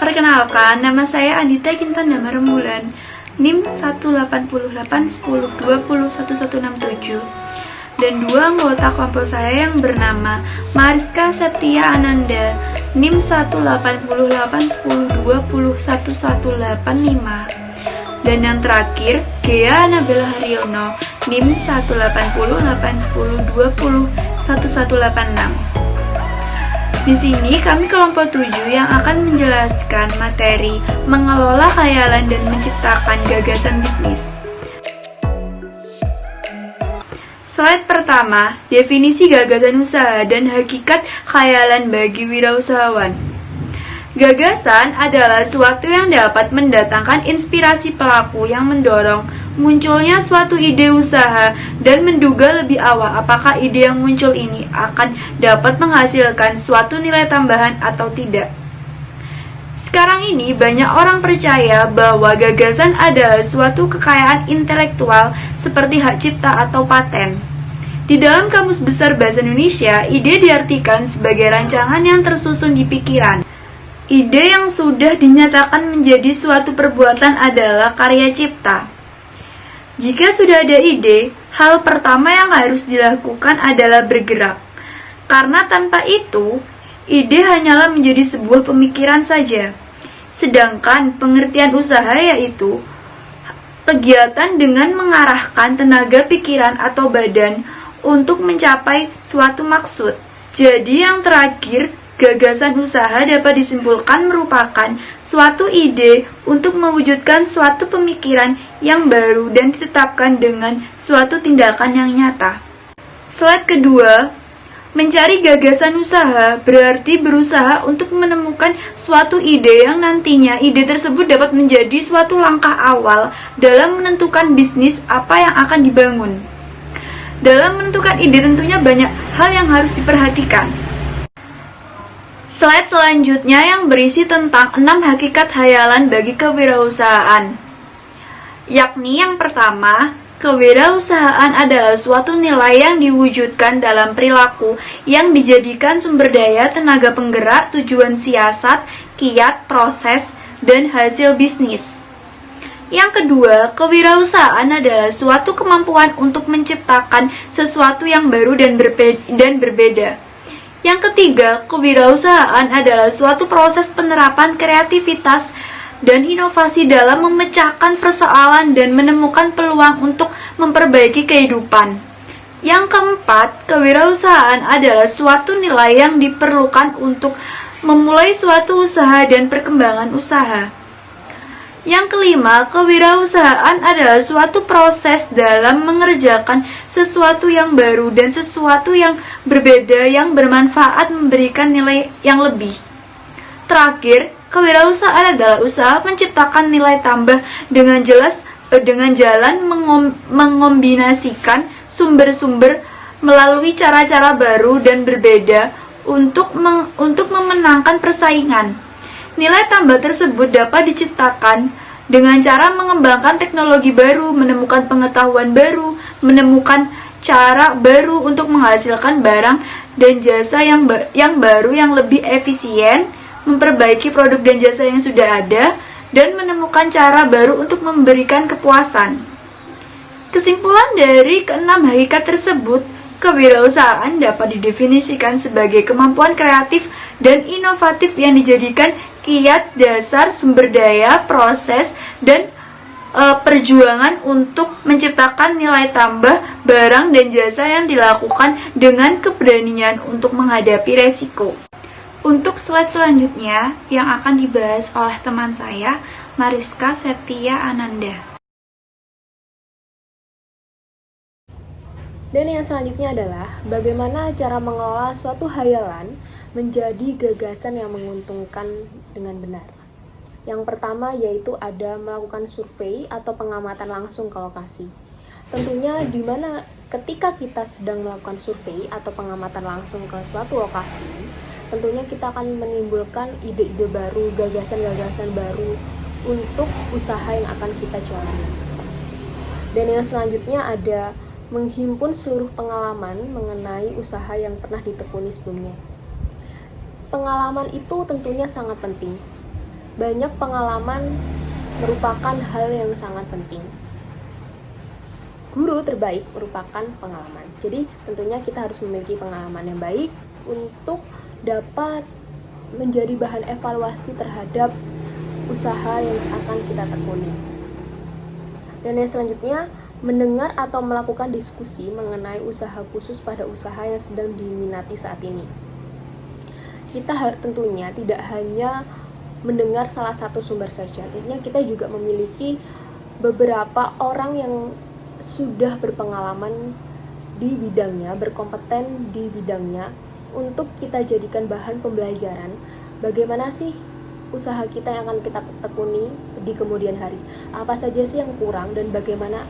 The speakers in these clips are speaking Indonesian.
Perkenalkan, nama saya Andita Kintanda Rembulan, NIM 1881010201167, dan dua anggota kelompok saya yang bernama Mariska Septia Ananda, NIM 18810201185, dan yang terakhir Gea Anabella Haryono, NIM 18810201186. Di sini kami kelompok 7 yang akan menjelaskan materi mengelola khayalan dan menciptakan gagasan bisnis. Slide pertama, definisi gagasan usaha dan hakikat khayalan bagi wirausahawan. Gagasan adalah suatu yang dapat mendatangkan inspirasi pelaku yang mendorong munculnya suatu ide usaha dan menduga lebih awal apakah ide yang muncul ini akan dapat menghasilkan suatu nilai tambahan atau tidak. Sekarang ini banyak orang percaya bahwa gagasan adalah suatu kekayaan intelektual seperti hak cipta atau paten. Di dalam Kamus Besar Bahasa Indonesia, ide diartikan sebagai rancangan yang tersusun di pikiran. Ide yang sudah dinyatakan menjadi suatu perbuatan adalah karya cipta. Jika sudah ada ide, hal pertama yang harus dilakukan adalah bergerak. Karena tanpa itu, ide hanyalah menjadi sebuah pemikiran saja. Sedangkan pengertian usaha yaitu kegiatan dengan mengarahkan tenaga pikiran atau badan untuk mencapai suatu maksud. Jadi yang terakhir, gagasan usaha dapat disimpulkan merupakan suatu ide untuk mewujudkan suatu pemikiran yang baru dan ditetapkan dengan suatu tindakan yang nyata. Slide kedua, mencari gagasan usaha berarti berusaha untuk menemukan suatu ide yang nantinya ide tersebut dapat menjadi suatu langkah awal dalam menentukan bisnis apa yang akan dibangun. Dalam menentukan ide tentunya banyak hal yang harus diperhatikan. Slide selanjutnya yang berisi tentang 6 hakikat khayalan bagi kewirausahaan. Yakni yang pertama, kewirausahaan adalah suatu nilai yang diwujudkan dalam perilaku yang dijadikan sumber daya tenaga penggerak tujuan siasat, kiat, proses, dan hasil bisnis. Yang kedua, kewirausahaan adalah suatu kemampuan untuk menciptakan sesuatu yang baru dan berbeda. Yang ketiga, kewirausahaan adalah suatu proses penerapan kreativitas dan inovasi dalam memecahkan persoalan dan menemukan peluang untuk memperbaiki kehidupan. Yang keempat, kewirausahaan adalah suatu nilai yang diperlukan untuk memulai suatu usaha dan perkembangan usaha. Yang kelima, kewirausahaan adalah suatu proses dalam mengerjakan sesuatu yang baru dan sesuatu yang berbeda yang bermanfaat memberikan nilai yang lebih. Terakhir, kewirausahaan adalah usaha menciptakan nilai tambah dengan jalan mengombinasikan sumber-sumber melalui cara-cara baru dan berbeda untuk memenangkan persaingan. Nilai tambah tersebut dapat diciptakan dengan cara mengembangkan teknologi baru, menemukan pengetahuan baru, menemukan cara baru untuk menghasilkan barang dan jasa yang baru yang lebih efisien, memperbaiki produk dan jasa yang sudah ada, dan menemukan cara baru untuk memberikan kepuasan. Kesimpulan dari keenam hakikat tersebut, kewirausahaan dapat didefinisikan sebagai kemampuan kreatif dan inovatif yang dijadikan kiat dasar sumber daya, proses, dan perjuangan untuk menciptakan nilai tambah barang dan jasa yang dilakukan dengan keberanian untuk menghadapi resiko. Untuk slide selanjutnya yang akan dibahas oleh teman saya, Mariska Septia Ananda. Dan yang selanjutnya adalah bagaimana cara mengelola suatu khayalan menjadi gagasan yang menguntungkan dengan benar. Yang pertama yaitu ada melakukan survei atau pengamatan langsung ke lokasi. Tentunya di mana ketika kita sedang melakukan survei atau pengamatan langsung ke suatu lokasi, tentunya kita akan menimbulkan ide-ide baru, gagasan-gagasan baru untuk usaha yang akan kita jalani. Dan yang selanjutnya ada menghimpun seluruh pengalaman mengenai usaha yang pernah ditekuni sebelumnya. Pengalaman itu tentunya sangat penting. Banyak pengalaman merupakan hal yang sangat penting. Guru terbaik merupakan pengalaman. Jadi tentunya kita harus memiliki pengalaman yang baik untuk dapat menjadi bahan evaluasi terhadap usaha yang akan kita tekuni. Dan yang selanjutnya, mendengar atau melakukan diskusi mengenai usaha khusus pada usaha yang sedang diminati saat ini. Kita tentunya tidak hanya mendengar salah satu sumber saja, tentunya kita juga memiliki beberapa orang yang sudah berpengalaman di bidangnya, berkompeten di bidangnya, untuk kita jadikan bahan pembelajaran bagaimana sih usaha kita yang akan kita tekuni di kemudian hari, apa saja sih yang kurang dan bagaimana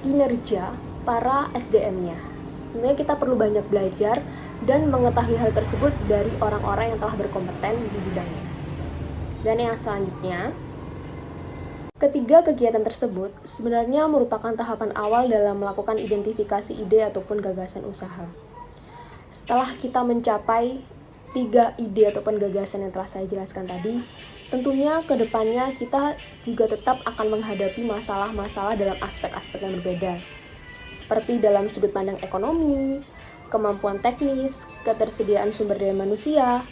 kinerja para SDM-nya. Tentunya kita perlu banyak belajar dan mengetahui hal tersebut dari orang-orang yang telah berkompeten di bidangnya. Dan yang selanjutnya, ketiga kegiatan tersebut sebenarnya merupakan tahapan awal dalam melakukan identifikasi ide ataupun gagasan usaha. Setelah kita mencapai 3 ide ataupun gagasan yang telah saya jelaskan tadi, tentunya ke depannya kita juga tetap akan menghadapi masalah-masalah dalam aspek-aspek yang berbeda, seperti dalam sudut pandang ekonomi, kemampuan teknis, ketersediaan sumber daya manusia,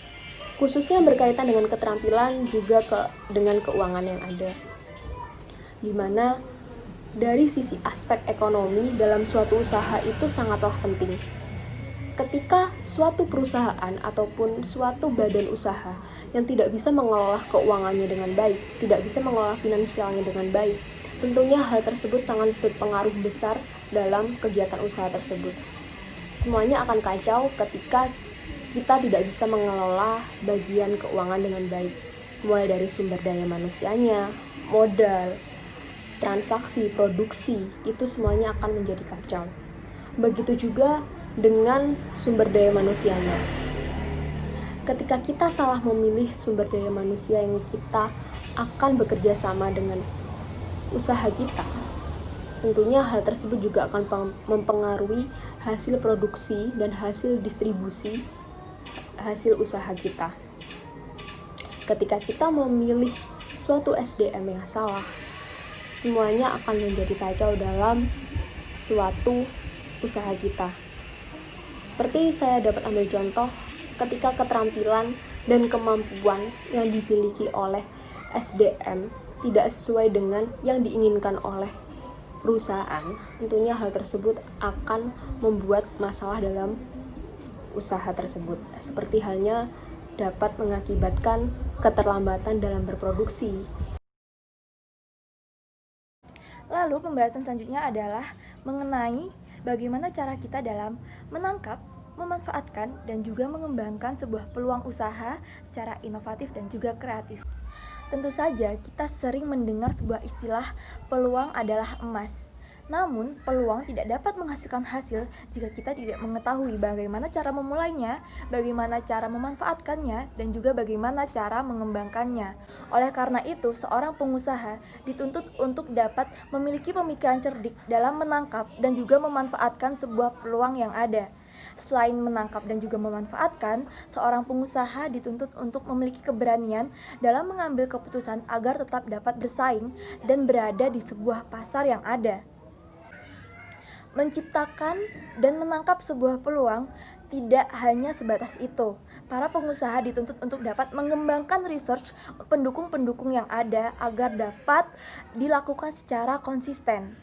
khususnya berkaitan dengan keterampilan juga dengan keuangan yang ada. Di mana dari sisi aspek ekonomi dalam suatu usaha itu sangatlah penting. Ketika suatu perusahaan ataupun suatu badan usaha yang tidak bisa mengelola keuangannya dengan baik, tidak bisa mengelola finansialnya dengan baik, tentunya hal tersebut sangat berpengaruh besar dalam kegiatan usaha tersebut. Semuanya akan kacau ketika kita tidak bisa mengelola bagian keuangan dengan baik, mulai dari sumber daya manusianya, modal, transaksi, produksi, itu semuanya akan menjadi kacau. Begitu juga dengan sumber daya manusianya. Ketika kita salah memilih sumber daya manusia yang kita akan bekerja sama dengan usaha kita, tentunya hal tersebut juga akan mempengaruhi hasil produksi dan hasil distribusi hasil usaha kita. Ketika kita memilih suatu SDM yang salah, semuanya akan menjadi kacau dalam suatu usaha kita. Seperti saya dapat ambil contoh, ketika keterampilan dan kemampuan yang dimiliki oleh SDM tidak sesuai dengan yang diinginkan oleh perusahaan, tentunya hal tersebut akan membuat masalah dalam usaha tersebut. Seperti halnya dapat mengakibatkan keterlambatan dalam berproduksi. Lalu pembahasan selanjutnya adalah mengenai bagaimana cara kita dalam menangkap, memanfaatkan, dan juga mengembangkan sebuah peluang usaha secara inovatif dan juga kreatif. Tentu saja kita sering mendengar sebuah istilah peluang adalah emas. Namun, peluang tidak dapat menghasilkan hasil jika kita tidak mengetahui bagaimana cara memulainya, bagaimana cara memanfaatkannya, dan juga bagaimana cara mengembangkannya. Oleh karena itu, seorang pengusaha dituntut untuk dapat memiliki pemikiran cerdik dalam menangkap dan juga memanfaatkan sebuah peluang yang ada. Selain menangkap dan juga memanfaatkan, seorang pengusaha dituntut untuk memiliki keberanian dalam mengambil keputusan agar tetap dapat bersaing dan berada di sebuah pasar yang ada. Menciptakan dan menangkap sebuah peluang tidak hanya sebatas itu. Para pengusaha dituntut untuk dapat mengembangkan research pendukung-pendukung yang ada agar dapat dilakukan secara konsisten.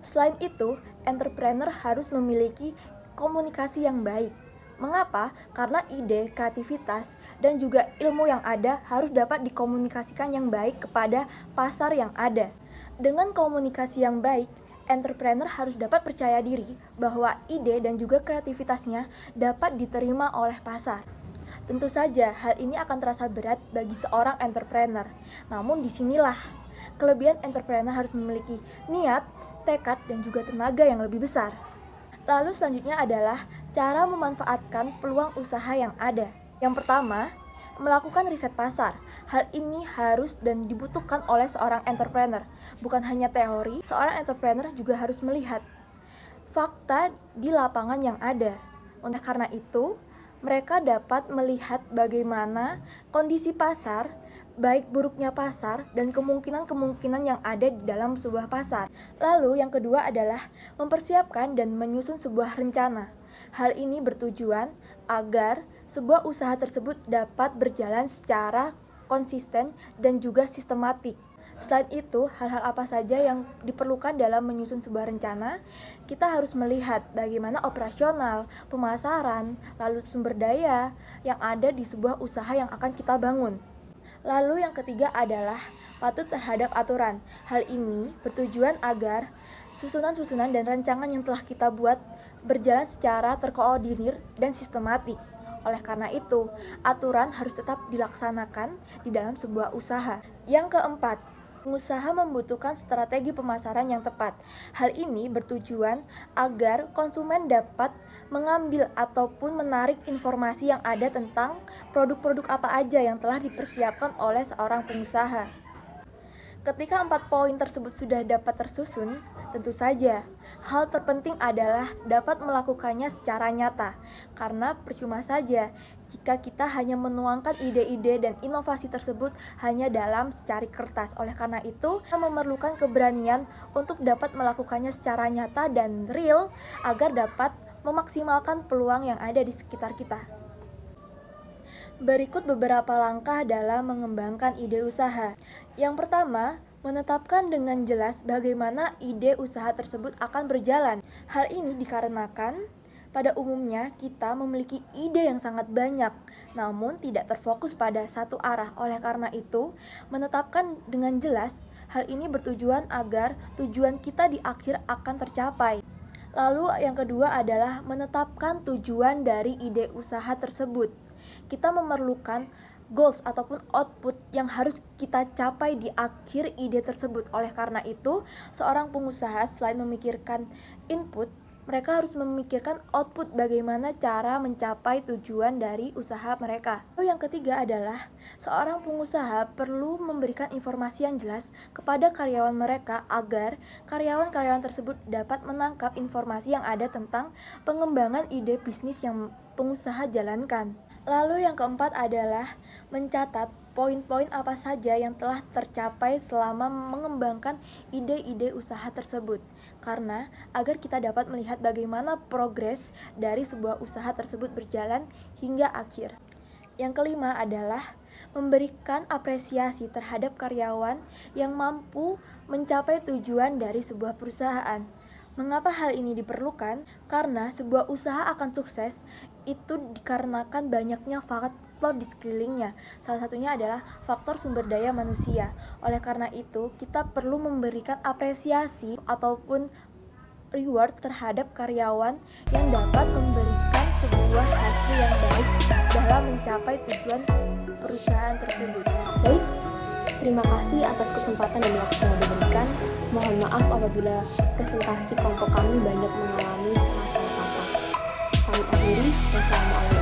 Selain itu, entrepreneur harus memiliki komunikasi yang baik. Mengapa? Karena ide, kreativitas, dan juga ilmu yang ada harus dapat dikomunikasikan yang baik kepada pasar yang ada. Dengan komunikasi yang baik, entrepreneur harus dapat percaya diri bahwa ide dan juga kreativitasnya dapat diterima oleh pasar. Tentu saja hal ini akan terasa berat bagi seorang entrepreneur. Namun disinilah kelebihan entrepreneur harus memiliki niat, tekad, dan juga tenaga yang lebih besar. Lalu selanjutnya adalah cara memanfaatkan peluang usaha yang ada. Yang pertama, melakukan riset pasar. Hal ini harus dan dibutuhkan oleh seorang entrepreneur. Bukan hanya teori, seorang entrepreneur juga harus melihat fakta di lapangan yang ada. Oleh karena itu, Mereka dapat melihat bagaimana kondisi pasar, baik buruknya pasar, dan kemungkinan-kemungkinan yang ada di dalam sebuah pasar. Lalu yang kedua adalah mempersiapkan dan menyusun sebuah rencana. Hal ini bertujuan agar sebuah usaha tersebut dapat berjalan secara konsisten dan juga sistematik. Selain itu, hal-hal apa saja yang diperlukan dalam menyusun sebuah rencana, kita harus melihat bagaimana operasional, pemasaran, lalu sumber daya yang ada di sebuah usaha yang akan kita bangun. Lalu yang ketiga adalah patuh terhadap aturan. Hal ini bertujuan agar susunan-susunan dan rancangan yang telah kita buat berjalan secara terkoordinir dan sistematik. Oleh karena itu, aturan harus tetap dilaksanakan di dalam sebuah usaha. Yang keempat, pengusaha membutuhkan strategi pemasaran yang tepat. Hal ini bertujuan agar konsumen dapat mengambil ataupun menarik informasi yang ada tentang produk-produk apa aja yang telah dipersiapkan oleh seorang pengusaha. Ketika 4 poin tersebut sudah dapat tersusun, tentu saja hal terpenting adalah dapat melakukannya secara nyata. Karena percuma saja jika kita hanya menuangkan ide-ide dan inovasi tersebut hanya dalam secari kertas. Oleh karena itu, kita memerlukan keberanian untuk dapat melakukannya secara nyata dan real agar dapat memaksimalkan peluang yang ada di sekitar kita. Berikut beberapa langkah dalam mengembangkan ide usaha. Yang pertama, menetapkan dengan jelas bagaimana ide usaha tersebut akan berjalan. Hal ini dikarenakan pada umumnya kita memiliki ide yang sangat banyak, namun tidak terfokus pada satu arah. Oleh karena itu, menetapkan dengan jelas, hal ini bertujuan agar tujuan kita di akhir akan tercapai. Lalu yang kedua adalah menetapkan tujuan dari ide usaha tersebut. Kita memerlukan goals ataupun output yang harus kita capai di akhir ide tersebut. Oleh karena itu, seorang pengusaha selain memikirkan input, mereka harus memikirkan output, bagaimana cara mencapai tujuan dari usaha mereka. Lalu yang ketiga adalah seorang pengusaha perlu memberikan informasi yang jelas kepada karyawan mereka agar karyawan-karyawan tersebut dapat menangkap informasi yang ada tentang pengembangan ide bisnis yang pengusaha jalankan. Lalu yang keempat adalah mencatat poin-poin apa saja yang telah tercapai selama mengembangkan ide-ide usaha tersebut. Karena agar kita dapat melihat bagaimana progres dari sebuah usaha tersebut berjalan hingga akhir. Yang kelima adalah memberikan apresiasi terhadap karyawan yang mampu mencapai tujuan dari sebuah perusahaan. Mengapa hal ini diperlukan? Karena sebuah usaha akan sukses itu dikarenakan banyaknya faktor di sekelilingnya. Salah satunya adalah faktor sumber daya manusia. Oleh karena itu, kita perlu memberikan apresiasi ataupun reward terhadap karyawan yang dapat memberikan sebuah hasil yang baik dalam mencapai tujuan perusahaan tersebut. Baik, terima kasih atas kesempatan dan waktu yang diberikan. Mohon maaf apabila presentasi kelompok kami banyak mengalami salah-salah kata. Kami akhiri. Wassalamualaikum.